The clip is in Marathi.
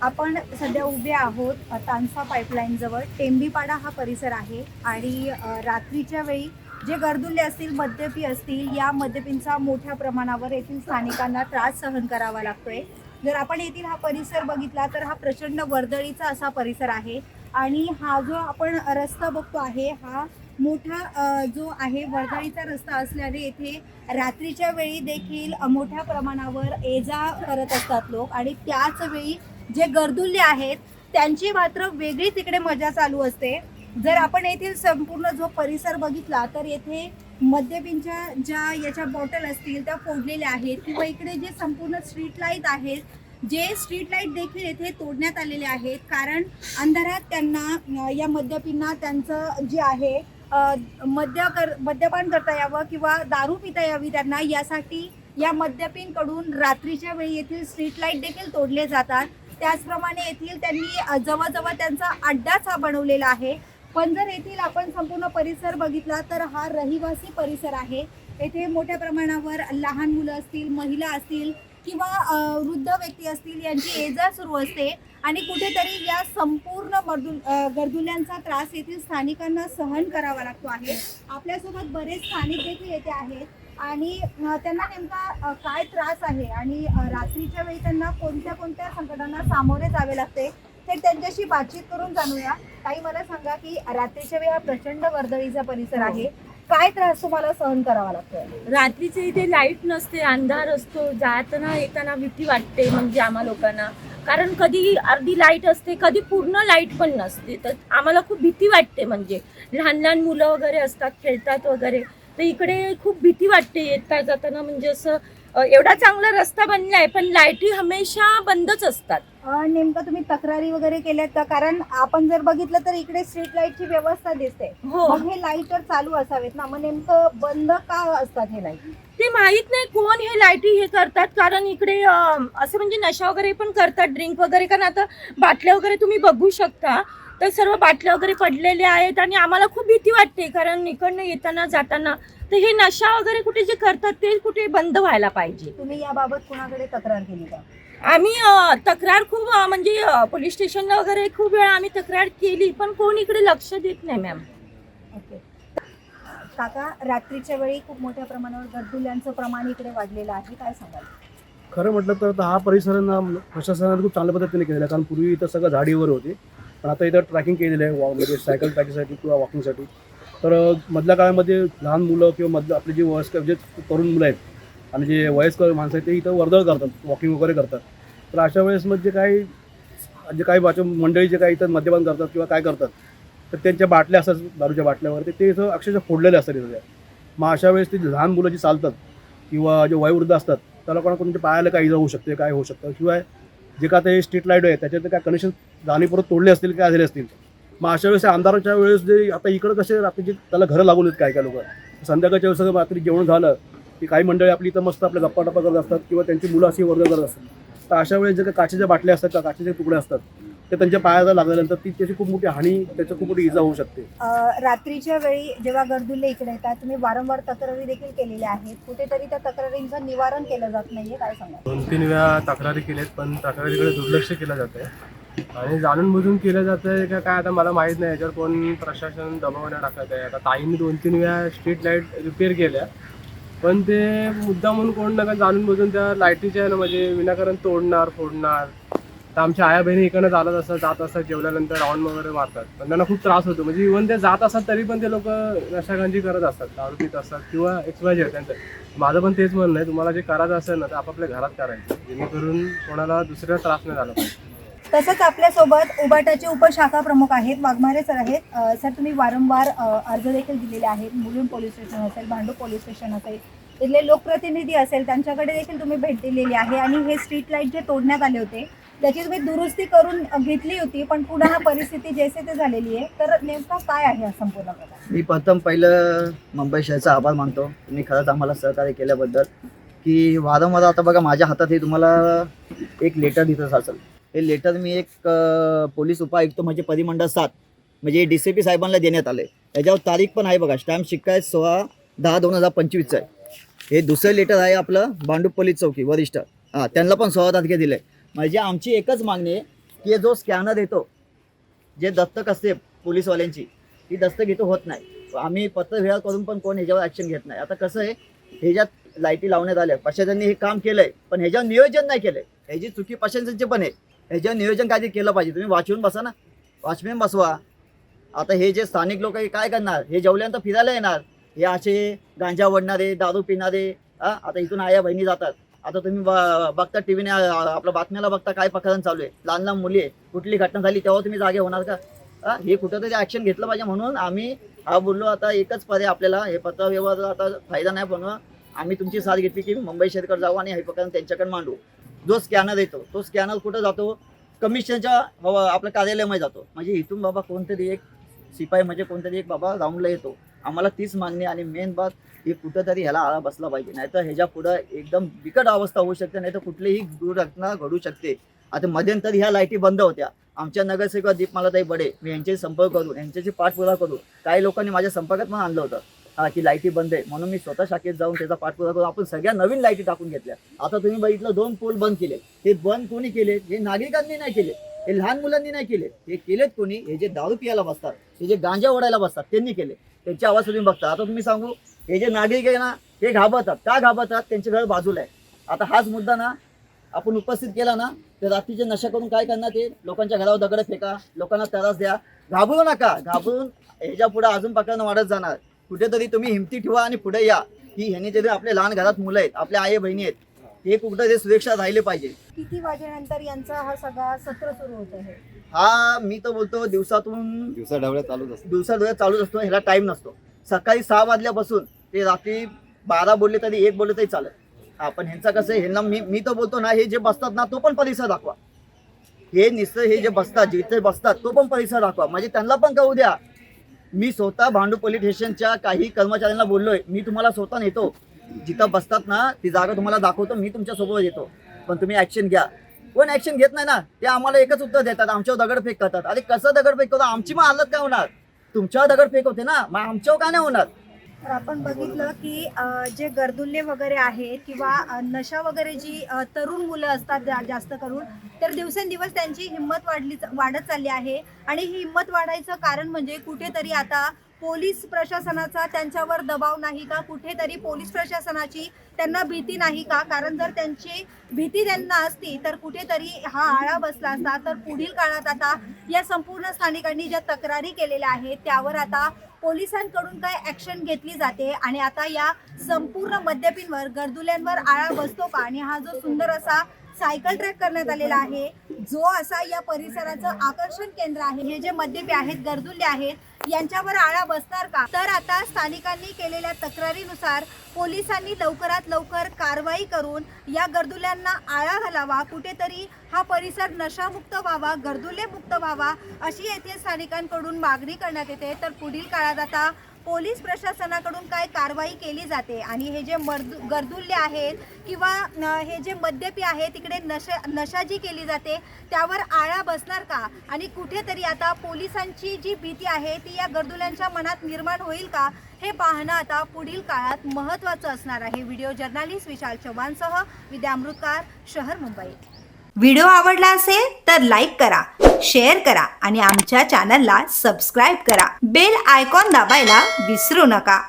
आपण सध्या उभे आहोत तानसा पाईपलाईन जवळ. टेंबीपाडा हा परिसर आहे आणि रात्रीच्या वेळी जे गर्दुल्ले असतील, मद्यपी असतील, या मद्यपींचा मोठ्या प्रमाणावर येथील स्थानिकांना त्रास सहन करावा लागतोय. जर आपण येथील हा परिसर बघितला तर हा प्रचंड वर्दळीचा असा परिसर आहे आणि हा जो आपण रस्ता बघतो आहे हा मोठा जो आहे वर्दळीचा रस्ता असल्याने येथे रात्रीच्या वेळी देखील मोठ्या प्रमाणावर ये-जा करत असतात लोक आणि त्याच वेळी जे गर्दुल्ले आहेत त्यांची मात्र वेगळीच इकडे मजा चालू असते. जर आपण येथील संपूर्ण जो परिसर बघितला तर येथे मद्यपींच्या ज्या याच्या बॉटल असतील त्या फोडलेल्या आहेत किंवा इकडे जे संपूर्ण स्ट्रीट लाईट आहेत, जे स्ट्रीट लाईट देखील येथे तोडण्यात आलेले आहेत कारण अंधारात त्यांना या मद्यपींना त्यांचं जे आहे मद्यपान करता यावं किंवा दारू पिता यावी त्यांना, यासाठी या मद्यपींकडून रात्रीच्या वेळी येथील स्ट्रीट लाईट देखील तोडले जातात. त्याचप्रमाणे येथील त्यांनी जवळजवळ त्यांचा अड्डाच हा बनवलेला आहे. पण जर येथील आपण संपूर्ण परिसर बघितला तर हा रहिवासी परिसर आहे. येथे मोठ्या प्रमाणावर लहान मुलं असतील, महिला असतील किंवा वृद्ध व्यक्ती असतील यांची ये-जा सुरू असते आणि कुठेतरी या संपूर्ण गर्दुल्यांचा त्रास येथील स्थानिकांना सहन करावा लागतो आहे. आपल्यासोबत बरेच स्थानिक देखील येथे आहेत आणि त्यांना नेमका काय त्रास आहे आणि रात्रीच्या वेळी त्यांना कोणत्या कोणत्या संकटांना सामोरे जावे लागते ते त्यांच्याशी बातचीत करून जाणूया. ताई, मला सांगा की रात्रीच्या वेळी हा प्रचंड वर्दळीचा परिसर आहे, काय त्रास तुम्हाला सहन करावा लागतोय? रात्रीचे इथे लाईट नसते, अंधार असतो, जाताना येताना भीती वाटते म्हणजे आम्हा लोकांना. कारण कधी अर्धी लाईट असते, कधी पूर्ण लाईट पण नसते, तर आम्हाला खूप भीती वाटते. म्हणजे लहान लहान मुलं वगैरे असतात, खेळतात वगैरे, तर इकडे खूप भीती वाटते येता जाताना. म्हणजे असं एवढा चांगला रस्ता बनलाय पण लाईटी हमेशा बंदच असतात. नेमकं तुम्ही तक्रारी वगैरे केल्यात का? कारण आपण जर बघितलं तर इकडे स्ट्रीट लाईटची व्यवस्था दिसते. हो, मग हे लाईट तर चालू असावेत ना, मग नेमकं बंद का असतात हे लाईट? ते माहित नाही कोण हे लाईटी हे करतात. कारण इकडे असं म्हणजे नशा वगैरे पण करतात, ड्रिंक वगैरे. कारण आता बाटल्या वगैरे तुम्ही बघू शकता, तर सर्व बाटल्या वगैरे पडलेल्या आहेत आणि आम्हाला खूप भीती वाटते. कारण इकडनं येताना जाताना तर हे नशा वगैरे कुठे जे करतात ते कुठे बंद व्हायला पाहिजे. तुम्ही याबाबत कुणाकडे तक्रार केली का? आम्ही तक्रार खूप म्हणजे पोलीस स्टेशनला वगैरे खूप वेळा आम्ही तक्रार केली, पण कोण इकडे लक्ष देत नाही मॅम. ओके काका, रात्रीच्या वेळी खूप मोठ्या प्रमाणावर गर्दुल्यांचं प्रमाण इकडे वाढलेलं आहे, काय सांगाल? खरं म्हटलं तर हा परिसर ना प्रशासनाने खूप चांगल्या पद्धतीने केलेला आहे. कारण पूर्वी इथं सगळं झाडीवर होती, पण आता इथं ट्रॅकिंग केलेलं आहे, म्हणजे सायकल ट्रॅकिंगसाठी किंवा वॉकिंगसाठी. तर मधल्या काळामध्ये लहान मुलं किंवा आपले जे वयस्कर जे तरुण मुलं आहेत आणि जे वयस्कर माणसं आहेत ते इथं वर्दळ करतात, वॉकिंग वगैरे करतात. तर अशा वेळेस मग जे काही मंडळी जे काही इथं मद्यपान करतात किंवा काय करतात, तर त्यांच्या बाटल्या असतात दारूच्या बाटल्यावरती ते इथं अक्षरशः फोडलेले असतात इथं. मग अशा वेळेस ती लहान मुलं जी चालतात किंवा जे वयोवृद्ध असतात त्याला कोणाच्या पायाला काही इजा होऊ शकते, काय होऊ शकतं. शिवाय जे का ते स्ट्रीट लाईट आहे त्याच्यात काय कनेक्शन जाणीवपूर्वक तोडले असतील, काय झाले असतील. मग अशा वेळेस अंधाराच्या वेळेस जे आता इकडं कसे रात्रीचे त्याला घरं लागून आहेत काय लोक, संध्याकाळच्या वेळेस सगळं रात्री जेवण झालं की काही मंडळी आपली इथं मस्त आपल्या गप्पा टप्पा करत असतात किंवा त्यांची मुलं अशी वर्ग करत असतात. तर अशा वेळेस जे काही काचेच्या बाटल्या असतात, काचेचे तुकडे असतात, ते त्यांच्या पायाला लागल्यानंतर त्याची खूप मोठी हानी, त्याची खूप मोठी इजा होऊ शकते. रात्रीच्या वेळी जेव्हा गर्दुल्ले इकडे येतात, तुम्ही वारंवार तक्रारी देखील केलेल्या आहेत, कुठेतरी त्या तक्रारींचं निवारण केलं जात नाहीये, काय सांगा? 2-3 वेळा तक्रारी केल्यात पण तक्रारीकडे दुर्लक्ष केलं जातं आणि जाणून बुजून केलं जातं का काय आता मला माहीत नाही. याच्यावर कोण प्रशासन दबाव टाकत आहे. आता ताईंनी 2-3 वेळा स्ट्रीट लाईट रिपेअर केल्या, पण ते मुद्दा म्हणून कोण नका जाणून बुजून त्या लाईटीच्या म्हणजे विनाकारण तोडणार फोडणार. तर आमच्या आया बहिणी इकडनं जात असतात जेवल्यानंतर राऊंड वगैरे मारतात, पण त्यांना खूप त्रास होतो. म्हणजे इव्हन ते जात असतात तरी पण ते लोक नशागंजी करत असतात, दारू पित असतात किंवा XYZ त्यांचं. माझं पण तेच म्हणणं आहे, तुम्हाला जे करायचं असेल ना तर आपापल्या घरात करायचं, जेणेकरून कोणाला दुसऱ्या त्रास नाही झाला पाहिजे. तसंच आपल्यासोबत उबाटाचे उपशाखा प्रमुख आहेत, वाघमारे सर आहेत. सर, तुम्ही वारंवार अर्ज देखील दिलेले आहेत, मुलुंड पोलीस स्टेशन असेल, भांडूप पोलीस स्टेशन असेल, इथले लोकप्रतिनिधी असेल, त्यांच्याकडे देखील तुम्ही भेट दिलेली आहे आणि हे स्ट्रीट लाईट जे तोडण्यात आले होते त्याची तुम्ही दुरुस्ती करून घेतली होती, पण पुन्हा हा परिस्थिती जैसे ते झालेली आहे. तर नेमका काय आहे हा संपूर्ण प्रकार? मी पहिलं मुंबई शहराचा आभार मानतो, तुम्ही खरंच आम्हाला सहकार्य केल्याबद्दल. की वारंवार आता बघा माझ्या हातात हे तुम्हाला एक लेटर दिसत असेल, हे लेटर मी एक पोलीस उपायुक्त म्हणजे परिमंडळ 7 म्हणजे DCP साहेबांना देण्यात आलं आहे. याच्यावर तारीख पण आहे बघा, स्टॅम्प शिक्का आहे 16/10/2025 आहे. हे दुसरं लेटर आहे आपलं भांडूप पोलीस चौकी वरिष्ठ, त्यांना पण 16 तारखे दिलं आहे. म्हणजे आमची एकच मागणी आहे की जो स्कॅनर येतो, जे दस्तक असते पोलीसवाल्यांची, ती दस्तक इथं होत नाही. आम्ही पत्रव्यवहार करून पण कोण ह्याच्यावर ॲक्शन घेत नाही. आता कसं आहे, ह्याच्यात लाईटी लावण्यात आल्या, प्रशासनाने हे काम केलंय, पण ह्याच्यावर नियोजन नाही केलंय. ह्याची चुकी प्रशासनाची पण आहे. ह्याच्यावर नियोजन काहीतरी केलं पाहिजे. तुम्ही वाचवून बसा ना, वॉचमॅन बसवा. आता हे जे स्थानिक लोक आहे काय करणार, हे जेवल्यानंतर फिरायला येणार, हे असे गांजा ओढणारे, दारू पिणारे. आता इथून आया बहिणी जातात. आता तुम्ही बघता टीव्हीने, आपल्या बातम्याला बघता काय प्रकरण चालू आहे. लहान लहान मुली आहे, कुठली घटना झाली तेव्हा तुम्ही जागे होणार का? हे कुठंतरी ॲक्शन घेतलं पाहिजे. म्हणून आम्ही बोललो आता एकच पर्याय आपल्याला, हे पत्रव्यवहार आता फायदा नाही, पण आम्ही तुमची साथ घेतली की मुंबई शहरकडे जाऊ आणि हे प्रकरण त्यांच्याकडे मांडू. जो स्कॅनर येतो तो स्कॅनर कुठं जातो, कमिशनच्या आपल्या कार्यालयामध्ये जातो. म्हणजे इथून बाबा कोणतरी एक शिपाई, म्हणजे कोणतरी एक बाबा राऊंडला येतो. आम्हाला तीच मागणी. आणि मेन बात, हे कुठंतरी ह्याला आळा बसला पाहिजे, नाहीतर ह्याच्या पुढं एकदम बिकट अवस्था होऊ शकते, नाहीतर कुठलीही दुर्घटना घडू शकते. आता मध्यंतरी ह्या लाईटी बंद होत्या. आमच्या नगरसेविका दीपमालाताई बडे, मी यांच्याशी संपर्क करून यांच्याशी पाठपुरावा करू, काही लोकांनी माझ्या संपर्कात पण आणलं होतं की लाईटी बंद आहे, म्हणून मी स्वतः शाखेत जाऊन त्याचा पाठपुरावा करून आपण सगळ्या नवीन लाईटी टाकून घेतल्या. आता तुम्ही बघितलं 2 पोल बंद केले. हे बंद कोणी केले? हे नागरिकांनी नाही केले, हे लहान मुलांनी नाही केले. हे केलेत कोणी? हे जे दारू पियाला बसतात, हे जे गांजा ओढायला बसतात, त्यांनी केले. त्यांची आवाज तुम्ही बघता. आता तुम्ही सांगू, हे जे नागरिक आहे ना, हे घाबरतात. का घाबरतात? त्यांचे घर बाजूला आहे. आता हाच मुद्दा ना आपण उपस्थित केला ना, तर रात्रीचे नशा करून काय करणार, ते लोकांच्या घरावर दगड फेका, लोकांना त्रास द्या. घाबरू नका. घाबरून ह्याच्या पुढे अजून प्रकरण वाढत जाणार. कुठेतरी तुम्ही हिमती ठेवा आणि पुढे या, की ह्याने तरी आपले लहान घरात मुलं आहेत, आपल्या आई बहिणी आहेत, हे कुठेतरी सुरक्षा राहिले पाहिजे. किती वाजेनंतर यांचा हा सगळा सत्र सुरू होत आहे? हा मी तर बोलतो दिवसाढवळ्या चालूच असतो. ह्याला टाइम नसतो. सकाळी 6 वाजल्यापासून ते रात्री 12 बोलले तरी 1 बोलले तरी चालेल. पण ह्यांचं कसं आहे, ह्यांना मी तर बोलतो ना, हे जे बसतात ना, तो पण परिसर दाखवा. हे नुसतं हे जे बसतात, जिथे बसतात तो पण परिसर दाखवा, म्हणजे त्यांना पण कळू द्या. मी स्वतः भांडूप पोलीस स्टेशनच्या काही कर्मचाऱ्यांना बोललोय, मी तुम्हाला स्वतः नेतो, जिथं बसतात ना ती जागा तुम्हाला दाखवतो, मी तुमच्या सोबत येतो, पण तुम्ही ॲक्शन घ्या. कोण ॲक्शन घेत नाही ना, ते आम्हाला एकच उत्तर देतात, आमच्यावर दगडफेक करतात. अरे कसं दगडफेक करतो? आमची मग हालत काय होणार? तुमच्यावर दगडफेक होते ना, मग आमच्यावर काय नाही होणार? तर आपण बघितलं की जे गर्दुल्ले वगैरे आहेत किंवा नशा वगैरे जी तरुण मुलं असतात जास्त करून, तर दिवसेंदिवस त्यांची हिंमत वाढत चालली आहे. आणि ही हिंमत वाढायचं कारण म्हणजे कुठेतरी आता पोलीस प्रशासनाचा त्यांच्यावर दबाव नाही का, कुठेतरी पोलीस प्रशासनाची त्यांना भीती नाही का? कारण जर त्यांची भीती त्यांना असती तर कुठेतरी हा आळा बसला असता. तर पुढील काळात आता या संपूर्ण स्थानिकांनी ज्या तक्रारी केलेल्या आहेत त्यावर आता पोलिसांकडून काय ॲक्शन घेतली जाते आणि आता या संपूर्ण मद्यपींवर, गर्दुल्यांवर आळा बसतो का? आणि हा जो सुंदर असा सायकल ट्रॅक करण्यात आलेला आहे, जो असा या परिसराचं आकर्षण केंद्र आहे, हे जे मद्यपी आहेत, गर्दुल्ले आहेत, यांच्यावर आळा बसणार का? तर आता स्थानिकांनी केलेल्या तक्रारीनुसार पोलिसांनी लवकरात लवकर कारवाई करून या गर्दुल्यांना आळा घालावा, कुठेतरी हा परिसर नशामुक्त व्हावा, गर्दुल्ले मुक्त व्हावा, अशी येथे स्थानिकांकडून मागणी करण्यात येते. तर पुढील काळात आता पोलीस प्रशासनाकडून काय कारवाई केली जाते आणि हे जे गर्दुल्ले आहेत किंवा हे जे मद्यपी आहेत, तिकडे नशा जी केली जाते त्यावर आळा बसणार का? आणि कुठेतरी आता पोलिसांची जी भीती आहे ती या गर्दुल्यांच्या मनात निर्माण होईल का? हे पाहणं आता पुढील काळात महत्त्वाचं असणार आहे. व्हिडिओ जर्नलिस्ट विशाल चव्हाणसह विद्या अमृतकार, शहर मुंबई. व्हिडिओ आवडला असेल तर लाईक करा, शेअर करा आणि आमच्या चॅनलला सबस्क्राईब करा. बेल आयकॉन दाबायला विसरू नका.